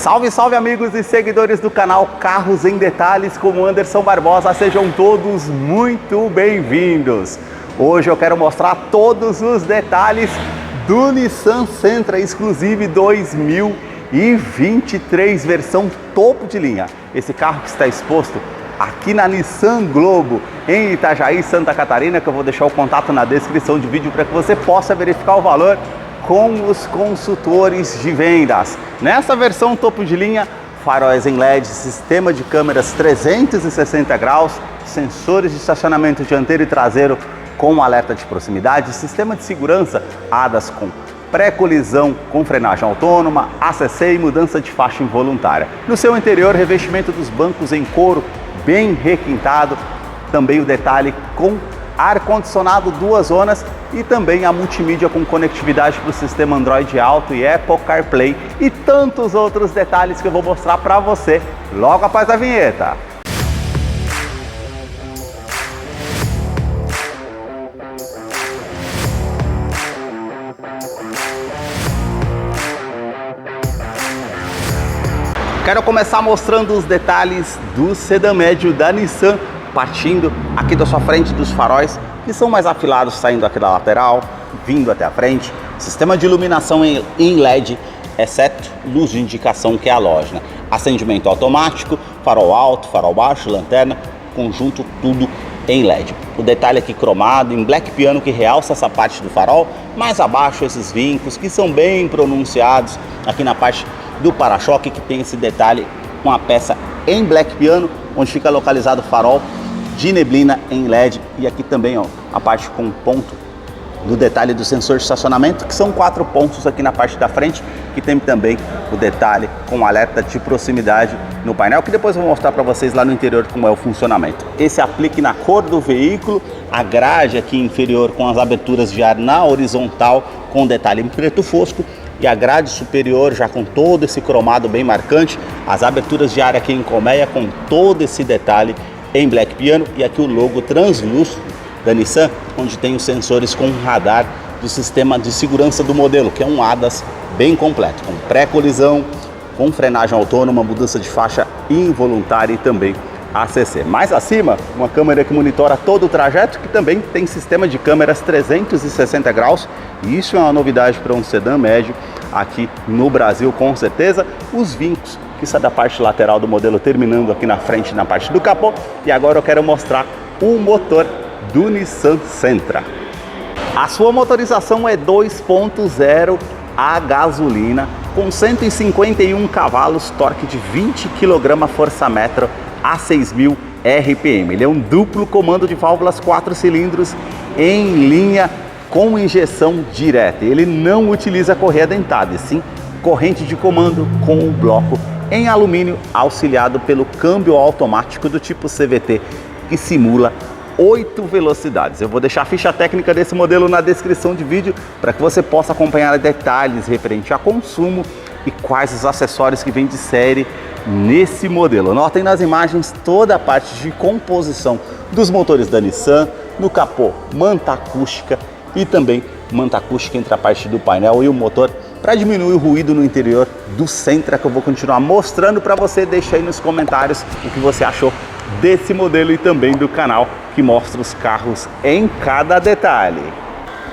Salve, salve amigos e seguidores do canal Carros em Detalhes com o Anderson Barbosa, sejam todos muito bem-vindos. Hoje eu quero mostrar todos os detalhes do Nissan Sentra Exclusive 2023, versão topo de linha. Esse carro que está exposto aqui na Nissan Globo, em Itajaí, Santa Catarina, que eu vou deixar o contato na descrição do vídeo para que você possa verificar o valor com os consultores de vendas. Nessa versão topo de linha, faróis em LED, sistema de câmeras 360 graus, sensores de estacionamento dianteiro e traseiro com alerta de proximidade, sistema de segurança ADAS com pré-colisão com frenagem autônoma, ACC e mudança de faixa involuntária. No seu interior, revestimento dos bancos em couro bem requintado, também o detalhe com ar-condicionado 2 zonas e também a multimídia com conectividade para o sistema Android Auto e Apple CarPlay e tantos outros detalhes que eu vou mostrar para você logo após a vinheta. Quero começar mostrando os detalhes do sedã médio da Nissan, partindo aqui da sua frente dos faróis, que são mais afilados, saindo aqui da lateral, vindo até a frente. Sistema de iluminação em LED, exceto luz de indicação, que é halógena. Acendimento automático, farol alto, farol baixo, lanterna, conjunto tudo em LED. O detalhe aqui cromado em black piano, que realça essa parte do farol. Mais abaixo esses vincos que são bem pronunciados aqui na parte do para-choque, que tem esse detalhe com a peça em black piano, onde fica localizado o farol de neblina em LED. E aqui também, ó, a parte com ponto do detalhe do sensor de estacionamento, que são 4 pontos aqui na parte da frente, que tem também o detalhe com alerta de proximidade no painel, que depois eu vou mostrar para vocês lá no interior como é o funcionamento. Esse aplique na cor do veículo, a grade aqui inferior com as aberturas de ar na horizontal com detalhe em preto fosco, e a grade superior já com todo esse cromado bem marcante, as aberturas de ar aqui em colmeia com todo esse detalhe em black piano, e aqui o logo translúcido da Nissan, onde tem os sensores com radar do sistema de segurança do modelo, que é um ADAS bem completo, com pré-colisão, com frenagem autônoma, mudança de faixa involuntária e também ACC. Mais acima, uma câmera que monitora todo o trajeto, que também tem sistema de câmeras 360 graus, e isso é uma novidade para um sedã médio aqui no Brasil, com certeza. Os vincos que saem da parte lateral do modelo, terminando aqui na frente, na parte do capô. E agora eu quero mostrar o motor do Nissan Sentra. A sua motorização é 2.0 a gasolina, com 151 cavalos, torque de 20 kgfm a 6.000 RPM. Ele é um duplo comando de válvulas 4 cilindros em linha com injeção direta. Ele não utiliza correia dentada, e sim corrente de comando com o bloco em alumínio, auxiliado pelo câmbio automático do tipo CVT, que simula 8 velocidades. Eu vou deixar a ficha técnica desse modelo na descrição de vídeo para que você possa acompanhar detalhes referente a consumo e quais os acessórios que vêm de série nesse modelo. Notem nas imagens toda a parte de composição dos motores da Nissan, no capô manta acústica e também manta acústica entre a parte do painel e o motor, para diminuir o ruído no interior do Sentra, que eu vou continuar mostrando para você. Deixa aí nos comentários o que você achou desse modelo e também do canal que mostra os carros em cada detalhe.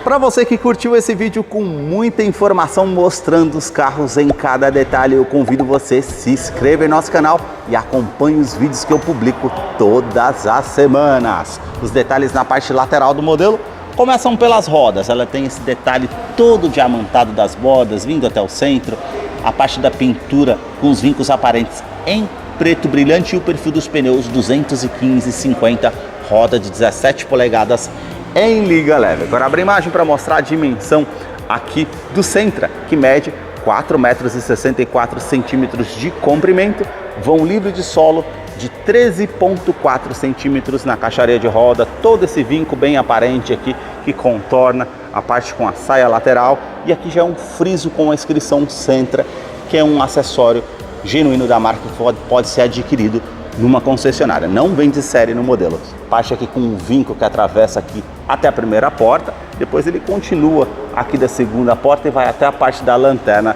Para você que curtiu esse vídeo com muita informação mostrando os carros em cada detalhe, eu convido você a se inscrever em nosso canal e acompanhe os vídeos que eu publico todas as semanas. Os detalhes na parte lateral do modelo começam pelas rodas. Ela tem esse detalhe todo diamantado das bordas, vindo até o centro. A parte da pintura com os vincos aparentes em preto brilhante e o perfil dos pneus 215/50, roda de 17 polegadas em liga leve. Agora abro a imagem para mostrar a dimensão aqui do Sentra, que mede 4,64 m de comprimento, vão livre de solo de 13,4 centímetros na caixaria de roda, todo esse vinco bem aparente aqui que contorna a parte com a saia lateral, e aqui já é um friso com a inscrição Sentra, que é um acessório genuíno da marca que pode ser adquirido numa concessionária, não vem de série no modelo. Parte aqui com um vinco que atravessa aqui até a primeira porta, depois ele continua aqui da segunda porta e vai até a parte da lanterna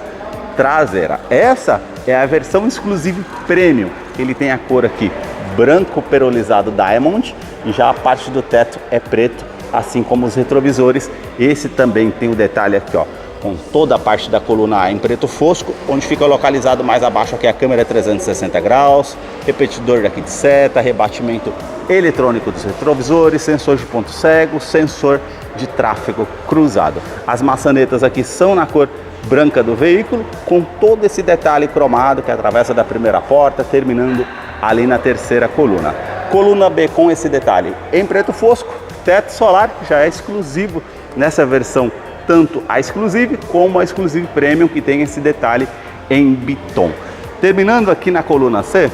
traseira. Essa é a versão exclusiva Premium. Ele tem a cor aqui branco perolizado Diamond e já a parte do teto é preto, assim como os retrovisores. Esse também tem o detalhe aqui, ó, com toda a parte da coluna A em preto fosco, onde fica localizado mais abaixo aqui a câmera 360 graus, repetidor daqui de seta, rebatimento eletrônico dos retrovisores, sensor de ponto cego, sensor de tráfego cruzado. As maçanetas aqui são na cor branca do veículo, com todo esse detalhe cromado que atravessa da primeira porta, terminando ali na terceira coluna. Coluna B com esse detalhe em preto fosco, teto solar, que já é exclusivo nessa versão, tanto a Exclusive como a Exclusive Premium, que tem esse detalhe em biton. Terminando aqui na coluna C,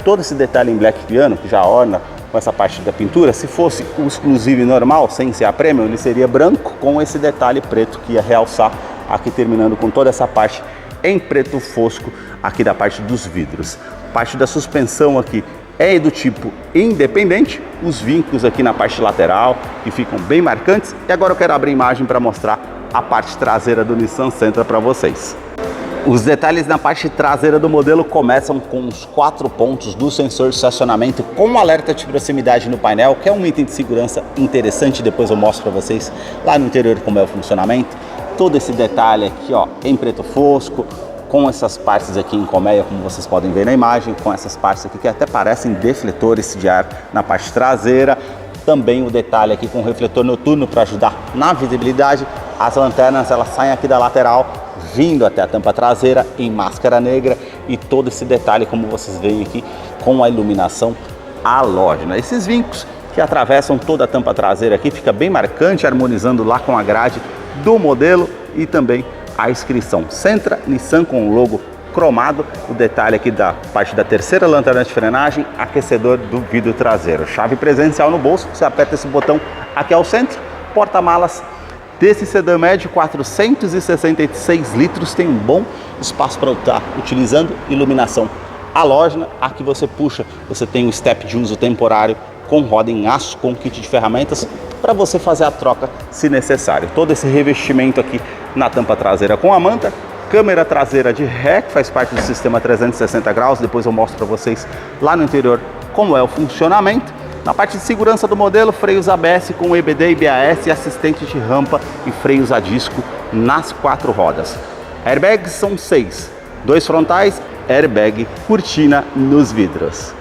todo esse detalhe em black piano, que já orna com essa parte da pintura. Se fosse o Exclusive normal, sem ser a Premium, ele seria branco com esse detalhe preto que ia realçar aqui, terminando com toda essa parte em preto fosco aqui da parte dos vidros. Parte da suspensão aqui é do tipo independente, os vincos aqui na parte lateral que ficam bem marcantes. E agora eu quero abrir imagem para mostrar a parte traseira do Nissan Sentra para vocês. Os detalhes na parte traseira do modelo começam com os 4 pontos do sensor de estacionamento com alerta de proximidade no painel, que é um item de segurança interessante. Depois eu mostro para vocês lá no interior como é o funcionamento. Todo esse detalhe aqui, ó, em preto fosco, com essas partes aqui em colmeia, como vocês podem ver na imagem, com essas partes aqui que até parecem defletores de ar na parte traseira. Também o detalhe aqui com o refletor noturno para ajudar na visibilidade. As lanternas, elas saem aqui da lateral, vindo até a tampa traseira em máscara negra, e todo esse detalhe, como vocês veem aqui, com a iluminação halógena. Esses vincos que atravessam toda a tampa traseira aqui, fica bem marcante, harmonizando lá com a grade do modelo, e também a inscrição Sentra Nissan com o logo cromado. O detalhe aqui da parte da terceira lanterna de frenagem, aquecedor do vidro traseiro, chave presencial no bolso. Você aperta esse botão aqui ao centro, porta-malas desse sedã médio, 466 litros, tem um bom espaço para estar utilizando, iluminação halógena. Aqui você puxa, você tem um step de uso temporário com roda em aço, com kit de ferramentas para você fazer a troca se necessário. Todo esse revestimento aqui na tampa traseira com a manta, câmera traseira de ré, que faz parte do sistema 360 graus, depois eu mostro para vocês lá no interior como é o funcionamento. Na parte de segurança do modelo, freios ABS com EBD e BAS, e assistente de rampa e freios a disco nas 4 rodas. Airbags são 6, 2 frontais, airbag cortina nos vidros.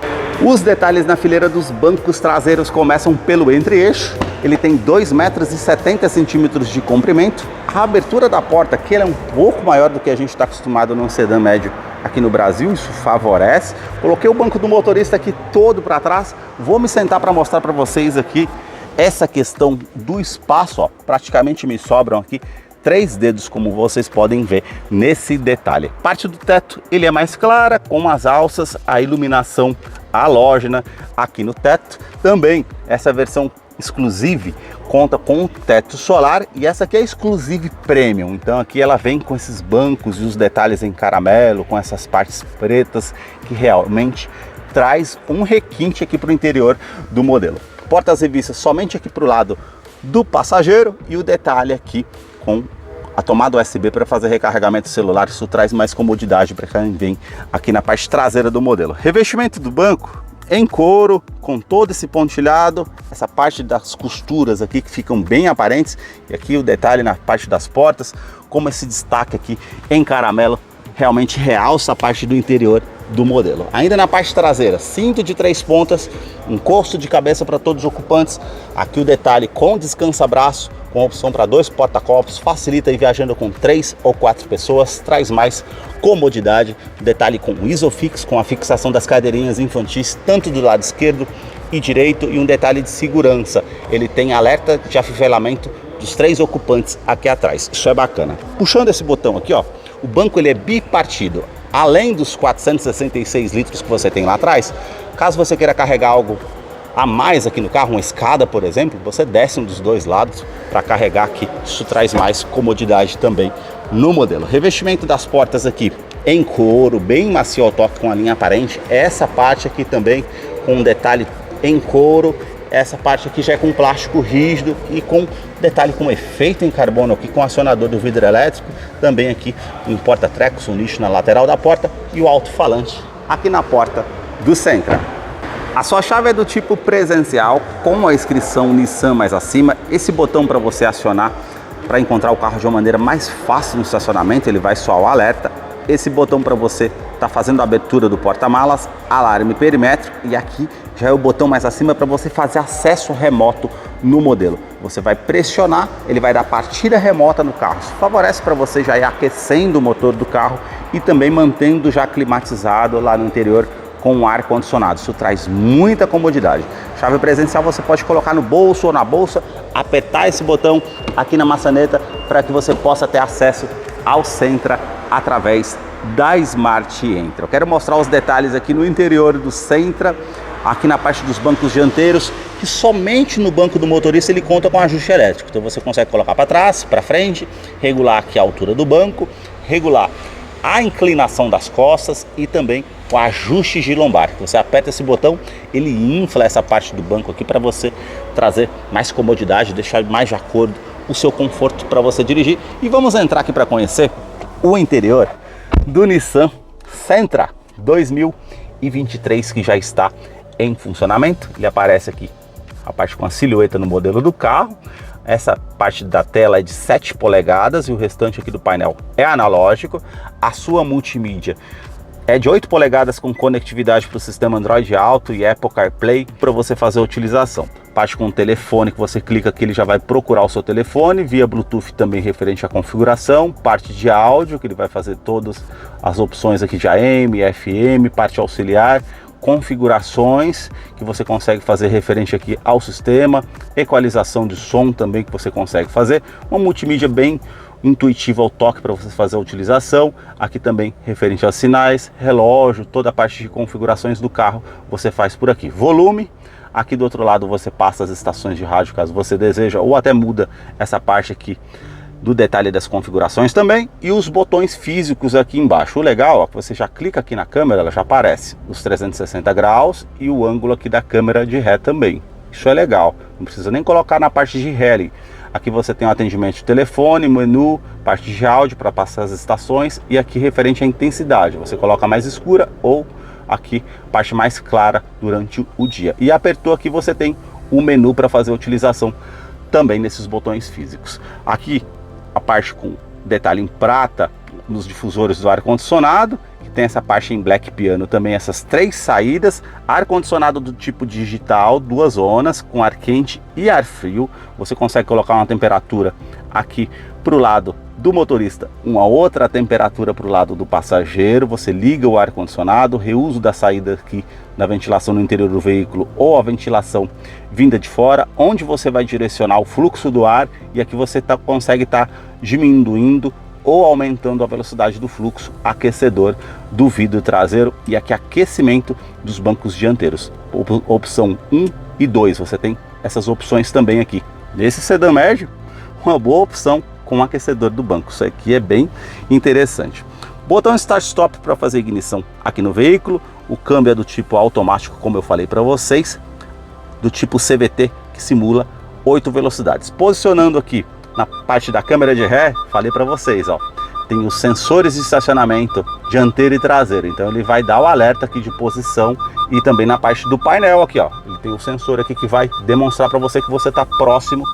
Os detalhes na fileira dos bancos traseiros começam pelo entre-eixo. Ele tem 2,70 m de comprimento. A abertura da porta aqui ela é um pouco maior do que a gente está acostumado num sedã médio aqui no Brasil, isso favorece. Coloquei o banco do motorista aqui todo para trás. Vou me sentar para mostrar para vocês aqui essa questão do espaço, ó. Praticamente me sobram aqui 3 dedos, como vocês podem ver nesse detalhe. Parte do teto ele é mais clara, com as alças, a iluminação halógena aqui no teto. Também essa versão Exclusive conta com um teto solar, e essa aqui é a Exclusive Premium. Então aqui ela vem com esses bancos e os detalhes em caramelo, com essas partes pretas, que realmente traz um requinte aqui para o interior do modelo. Portas-revistas somente aqui para o lado do passageiro, e o detalhe aqui com a tomada USB para fazer recarregamento celular. Isso traz mais comodidade para quem vem aqui na parte traseira do modelo. Revestimento do banco em couro, com todo esse pontilhado, essa parte das costuras aqui que ficam bem aparentes, e aqui o detalhe na parte das portas, como esse destaque aqui em caramelo realmente realça a parte do interior do modelo. Ainda na parte traseira, cinto de 3 pontas, encosto de cabeça para todos os ocupantes. Aqui o detalhe com descansa-braço, com opção para 2 porta-copos, facilita ir viajando com 3 ou 4 pessoas, traz mais comodidade. Detalhe com Isofix, com a fixação das cadeirinhas infantis, tanto do lado esquerdo e direito, e um detalhe de segurança, ele tem alerta de afivelamento dos 3 ocupantes aqui atrás, isso é bacana. Puxando esse botão aqui, ó, o banco ele é bipartido. Além dos 466 litros que você tem lá atrás, caso você queira carregar algo a mais aqui no carro, uma escada, por exemplo, você desce um dos 2 lados para carregar aqui. Isso traz mais comodidade também no modelo. Revestimento das portas aqui em couro, bem macio ao toque, com a linha aparente. Essa parte aqui também com um detalhe em couro, essa parte aqui já é com plástico rígido e com detalhe com efeito em carbono aqui, com acionador do vidro elétrico, também aqui um porta-trecos, um nicho na lateral da porta e o alto-falante aqui na porta do Sentra. A sua chave é do tipo presencial, com a inscrição Nissan mais acima. Esse botão para você acionar para encontrar o carro de uma maneira mais fácil no estacionamento, ele vai soar o alerta. Esse botão para você tá fazendo a abertura do porta-malas, alarme perimétrico, e aqui já é o botão mais acima para você fazer acesso remoto no modelo. Você vai pressionar, ele vai dar partida remota no carro. Isso favorece para você já ir aquecendo o motor do carro e também mantendo já climatizado lá no interior com o ar condicionado. Isso traz muita comodidade. Chave presencial você pode colocar no bolso ou na bolsa, apertar esse botão aqui na maçaneta para que você possa ter acesso ao Sentra através da Smart Entra. Eu quero mostrar os detalhes aqui no interior do Sentra, aqui na parte dos bancos dianteiros, que somente no banco do motorista ele conta com ajuste elétrico. Então você consegue colocar para trás, para frente, regular aqui a altura do banco, regular a inclinação das costas e também o ajuste de lombar. Você aperta esse botão, ele infla essa parte do banco aqui para você trazer mais comodidade, deixar mais de acordo o seu conforto para você dirigir. E vamos entrar aqui para conhecer o interior do Nissan Sentra 2023, que já está em funcionamento. Ele aparece aqui a parte com a silhueta no modelo do carro. Essa parte da tela é de 7 polegadas e o restante aqui do painel é analógico. A sua multimídia é de 8 polegadas com conectividade para o sistema Android Auto e Apple CarPlay para você fazer a utilização. Parte com o telefone, que você clica aqui, ele já vai procurar o seu telefone, via Bluetooth também referente à configuração. Parte de áudio, que ele vai fazer todas as opções aqui de AM, FM, parte auxiliar, configurações que você consegue fazer referente aqui ao sistema, equalização de som também que você consegue fazer, uma multimídia bem intuitiva ao toque para você fazer a utilização. Aqui também referente aos sinais, relógio, toda a parte de configurações do carro você faz por aqui. Volume, aqui do outro lado você passa as estações de rádio caso você deseja, ou até muda essa parte aqui do detalhe das configurações também, e os botões físicos aqui embaixo. O legal é que você já clica aqui na câmera, ela já aparece os 360 graus e o ângulo aqui da câmera de ré também. Isso é legal, não precisa nem colocar na parte de ré ali. Aqui você tem o atendimento de telefone, menu, parte de áudio para passar as estações, e aqui referente à intensidade, você coloca mais escura ou aqui parte mais clara durante o dia. E apertou aqui, você tem o menu para fazer a utilização também nesses botões físicos. Aqui a parte com detalhe em prata nos difusores do ar-condicionado, que tem essa parte em black piano também, essas 3 saídas, ar-condicionado do tipo digital, 2 zonas, com ar quente e ar frio. Você consegue colocar uma temperatura aqui para o lado do motorista, uma outra temperatura para o lado do passageiro. Você liga o ar-condicionado, reuso da saída aqui na ventilação no interior do veículo ou a ventilação vinda de fora, onde você vai direcionar o fluxo do ar, e aqui você consegue estar diminuindo ou aumentando a velocidade do fluxo, aquecedor do vidro traseiro e aqui aquecimento dos bancos dianteiros. Opção 1 e 2, você tem essas opções também aqui. Nesse sedã médio, uma boa opção com aquecedor do banco. Isso aqui é bem interessante. Botão Start Stop para fazer ignição aqui no veículo. O câmbio é do tipo automático, como eu falei para vocês, do tipo CVT, que simula 8 velocidades. Posicionando aqui na parte da câmera de ré, falei para vocês, ó, tem os sensores de estacionamento dianteiro e traseiro, então ele vai dar o alerta aqui de posição, e também na parte do painel aqui, ó, ele tem o sensor aqui que vai demonstrar para você que você está próximo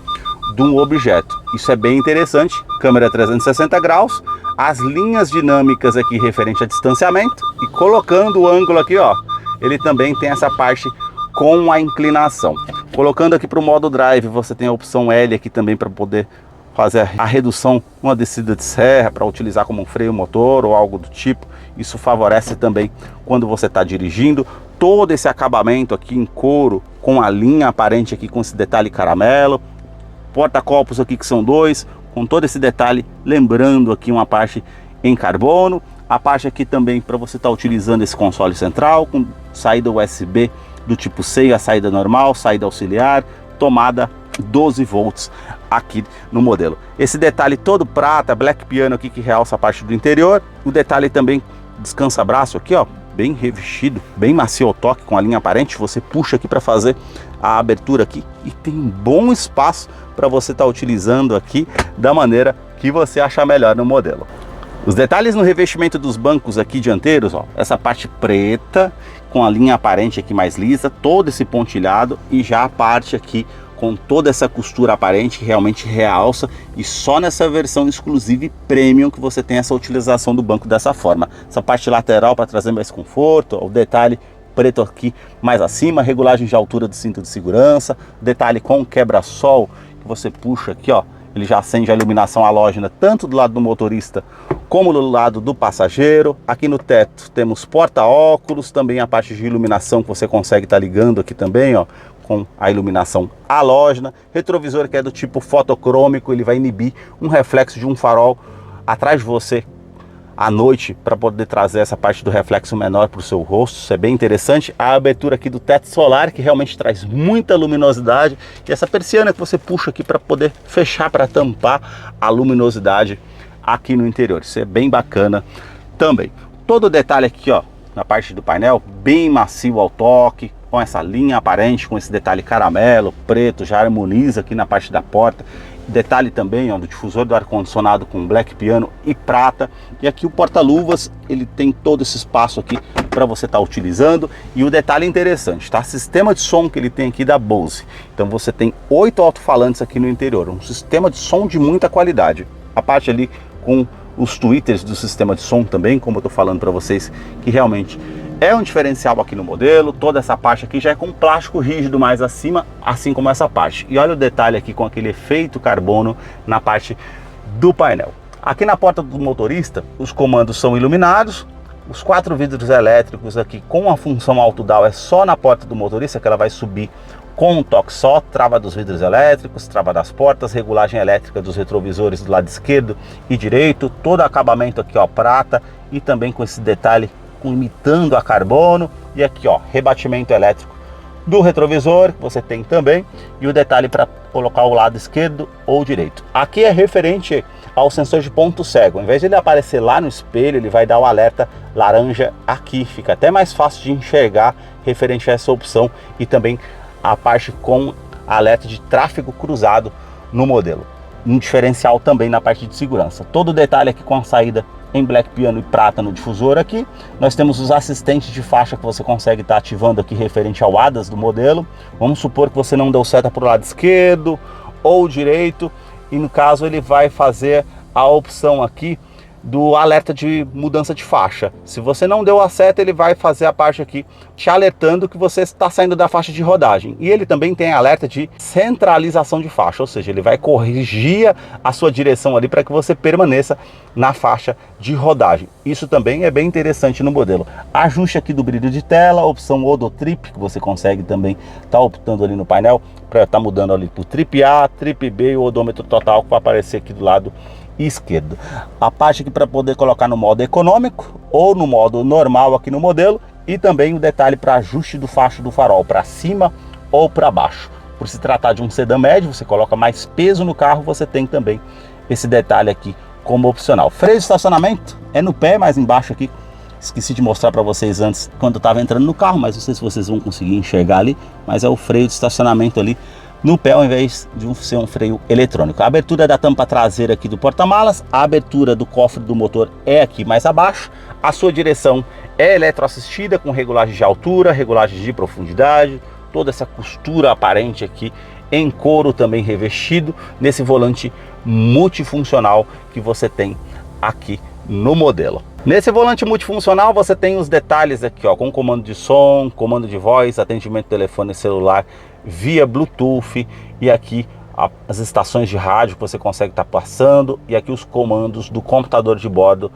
de um objeto. Isso é bem interessante. Câmera 360 graus, as linhas dinâmicas aqui referente a distanciamento, e colocando o ângulo aqui, ó, ele também tem essa parte com a inclinação. Colocando aqui para o modo drive, você tem a opção L aqui também para poder fazer a redução, uma descida de serra, para utilizar como um freio motor ou algo do tipo. Isso favorece também quando você está dirigindo. Todo esse acabamento aqui em couro, com a linha aparente aqui com esse detalhe caramelo, porta-copos aqui que são 2, com todo esse detalhe, lembrando aqui uma parte em carbono. A parte aqui também para você estar utilizando esse console central, com saída USB do tipo C, a saída normal, saída auxiliar, tomada 12 volts aqui no modelo. Esse detalhe todo prata, black piano aqui que realça a parte do interior. O detalhe também descansa-braço aqui, ó, bem revestido, bem macio ao toque, com a linha aparente. Você puxa aqui para fazer a abertura aqui e tem um bom espaço para você estar utilizando aqui da maneira que você achar melhor no modelo. Os detalhes no revestimento dos bancos aqui dianteiros, ó, essa parte preta com a linha aparente aqui mais lisa, todo esse pontilhado, e já a parte aqui com toda essa costura aparente que realmente realça, e só nessa versão exclusiva e premium que você tem essa utilização do banco dessa forma. Essa parte lateral para trazer mais conforto, ó, o detalhe preto aqui mais acima, regulagem de altura do cinto de segurança, detalhe com quebra-sol que você puxa aqui, ó, ele já acende a iluminação halógena tanto do lado do motorista como do lado do passageiro. Aqui no teto temos porta-óculos, também a parte de iluminação que você consegue estar ligando aqui também, ó, com a iluminação halógena. Retrovisor que é do tipo fotocrômico, ele vai inibir um reflexo de um farol atrás de você à noite para poder trazer essa parte do reflexo menor para o seu rosto. Isso é bem interessante. A abertura aqui do teto solar que realmente traz muita luminosidade, e essa persiana que você puxa aqui para poder fechar, para tampar a luminosidade aqui no interior. Isso é bem bacana também. Todo o detalhe aqui, ó, na parte do painel, bem macio ao toque, com essa linha aparente, com esse detalhe caramelo, preto, já harmoniza aqui na parte da porta. Detalhe também, ó, do difusor do ar-condicionado com black piano e prata. E aqui o porta-luvas, ele tem todo esse espaço aqui para você estar utilizando. E o detalhe interessante, tá? Sistema de som que ele tem aqui da Bose. Então você tem 8 alto-falantes aqui no interior, um sistema de som de muita qualidade. A parte ali com os tweeters do sistema de som também, como eu tô falando para vocês, que realmente é um diferencial aqui no modelo. Toda essa parte aqui já é com plástico rígido mais acima, assim como essa parte. E olha o detalhe aqui com aquele efeito carbono na parte do painel. Aqui na porta do motorista, os comandos são iluminados. Os 4 vidros elétricos aqui com a função auto-down é só na porta do motorista, que ela vai subir com um toque só. Trava dos vidros elétricos, trava das portas, regulagem elétrica dos retrovisores do lado esquerdo e direito. Todo acabamento aqui, ó, prata, e também com esse detalhe imitando a carbono. E aqui, ó, rebatimento elétrico do retrovisor que você tem também, e o detalhe para colocar o lado esquerdo ou direito. Aqui é referente ao sensor de ponto cego. Em vez de ele aparecer lá no espelho, ele vai dar o alerta laranja aqui. Fica até mais fácil de enxergar referente a essa opção, e também a parte com alerta de tráfego cruzado no modelo. Um diferencial também na parte de segurança. Todo o detalhe aqui com a saída em black piano e prata no difusor aqui. Nós temos os assistentes de faixa que você consegue estar ativando aqui referente ao ADAS do modelo. Vamos supor que você não deu seta para o lado esquerdo ou direito, e no caso ele vai fazer a opção aqui do alerta de mudança de faixa. Se você não deu a seta, ele vai fazer a parte aqui te alertando que você está saindo da faixa de rodagem. E ele também tem alerta de centralização de faixa, ou seja, ele vai corrigir a sua direção ali para que você permaneça na faixa de rodagem. Isso também é bem interessante no modelo. Ajuste aqui do brilho de tela, opção Odotrip, que você consegue também estar optando ali no painel para estar mudando ali para o Trip A, Trip B e o odômetro total que vai aparecer aqui do lado esquerdo. A parte aqui para poder colocar no modo econômico ou no modo normal aqui no modelo, e também o detalhe para ajuste do facho do farol para cima ou para baixo. Por se tratar de um sedã médio, você coloca mais peso no carro, você tem também esse detalhe aqui como opcional. Freio de estacionamento é no pé, mais embaixo aqui. Esqueci de mostrar para vocês antes quando eu estava entrando no carro, mas não sei se vocês vão conseguir enxergar ali, mas é o freio de estacionamento ali no pé, ao invés de ser um freio eletrônico. A abertura da tampa traseira aqui do porta-malas, a abertura do cofre do motor é aqui mais abaixo. A sua direção é eletroassistida com regulagem de altura, regulagem de profundidade, toda essa costura aparente aqui em couro também revestido nesse volante multifuncional que você tem aqui no modelo. Nesse volante multifuncional você tem os detalhes aqui, ó, com comando de som, comando de voz, atendimento telefone celular via Bluetooth, e aqui as estações de rádio que você consegue estar passando, e aqui os comandos do computador de bordo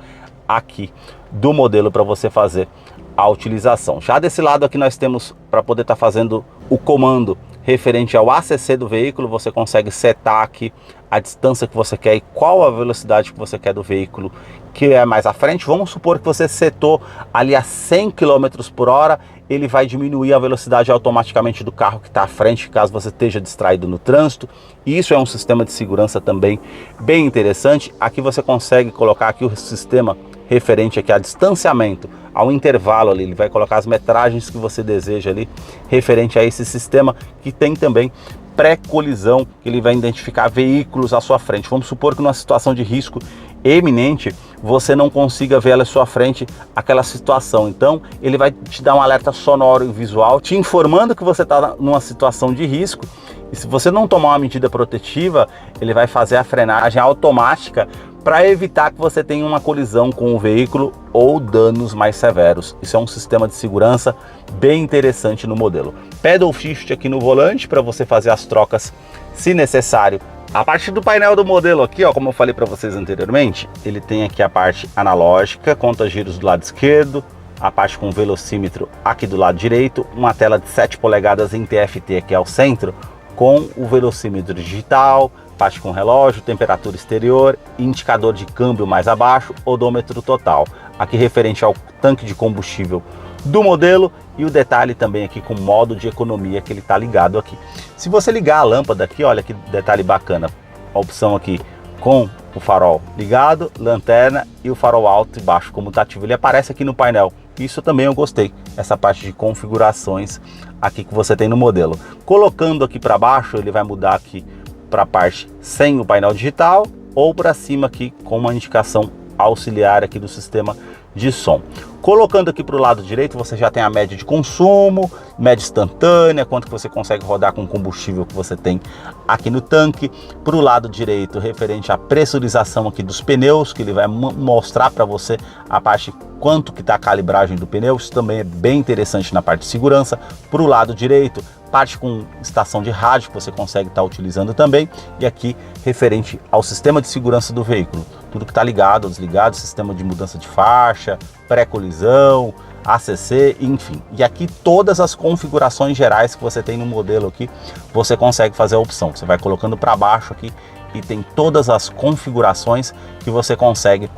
aqui do modelo para você fazer a utilização. Já desse lado aqui nós temos para poder estar fazendo o comando referente ao ACC do veículo. Você consegue setar aqui a distância que você quer e qual a velocidade que você quer do veículo que é mais à frente. Vamos supor que você setou ali a 100 km por hora, ele vai diminuir a velocidade automaticamente do carro que está à frente, caso você esteja distraído no trânsito. E isso é um sistema de segurança também bem interessante. Aqui você consegue colocar aqui o sistema referente aqui a distanciamento, ao intervalo ali, ele vai colocar as metragens que você deseja ali, referente a esse sistema que tem também pré-colisão, que ele vai identificar veículos à sua frente. Vamos supor que numa situação de risco eminente, você não consiga ver à sua frente aquela situação. Então, ele vai te dar um alerta sonoro e visual, te informando que você está numa situação de risco. E se você não tomar uma medida protetiva, ele vai fazer a frenagem automática para evitar que você tenha uma colisão com o veículo ou danos mais severos. Isso é um sistema de segurança bem interessante no modelo. Pedal shift aqui no volante para você fazer as trocas se necessário. A parte do painel do modelo aqui, ó, como eu falei para vocês anteriormente, ele tem aqui a parte analógica, conta giros do lado esquerdo, a parte com velocímetro aqui do lado direito, uma tela de 7 polegadas em TFT aqui ao centro, com o velocímetro digital, parte com relógio, temperatura exterior, indicador de câmbio mais abaixo, odômetro total. Aqui referente ao tanque de combustível do modelo e o detalhe também aqui com modo de economia que ele está ligado aqui. Se você ligar a lâmpada aqui, olha que detalhe bacana, a opção aqui com o farol ligado, lanterna e o farol alto e baixo comutativo, ele aparece aqui no painel. Isso também eu gostei, essa parte de configurações aqui que você tem no modelo. Colocando aqui para baixo, ele vai mudar aqui para a parte sem o painel digital ou para cima aqui com uma indicação auxiliar aqui do sistema de som. Colocando aqui para o lado direito, você já tem a média de consumo, média instantânea, quanto que você consegue rodar com o combustível que você tem aqui no tanque. Para o lado direito, referente à pressurização aqui dos pneus, que ele vai mostrar para você a parte quanto que está a calibragem do pneu. Isso também é bem interessante na parte de segurança. Para o lado direito, parte com estação de rádio que você consegue estar utilizando também, e aqui referente ao sistema de segurança do veículo, tudo que está ligado ou desligado, sistema de mudança de faixa, pré-colisão, ACC, enfim. E aqui todas as configurações gerais que você tem no modelo aqui, você consegue fazer a opção. Você vai colocando para baixo aqui e tem todas as configurações que você consegue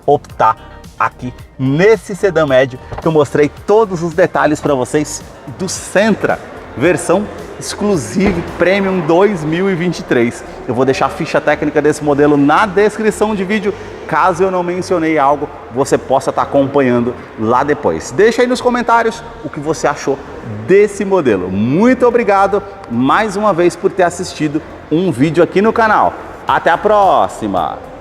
optar aqui nesse sedã médio, que eu mostrei todos os detalhes para vocês do Sentra, versão Exclusive Premium 2023. Eu vou deixar a ficha técnica desse modelo na descrição de vídeo, caso eu não mencionei algo, você possa estar acompanhando lá depois. Deixa aí nos comentários o que você achou desse modelo. Muito obrigado mais uma vez por ter assistido um vídeo aqui no canal. Até a próxima!